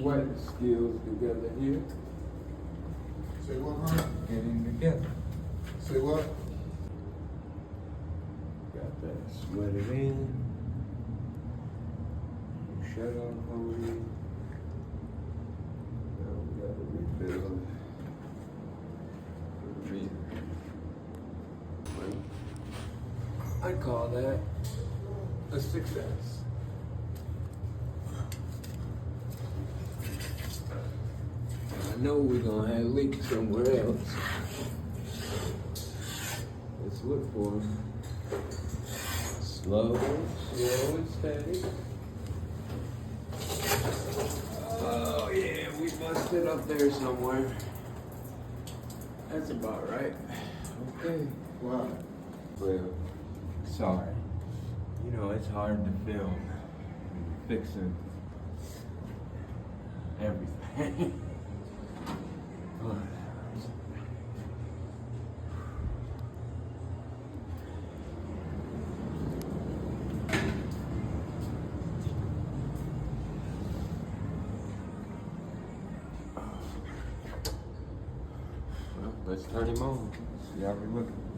sweating skills together here. Say what, man? Getting together. Say what? Got that sweated in. Shut on holy. Now we gotta refill. I call that a success. I know we're gonna have leaks somewhere else. Let's look for them. Slow and steady. Oh yeah, we busted up there somewhere. That's about right. Okay. Why? Well, sorry. You know, it's hard to film fixing everything. Well, let's turn him on. See how we looking.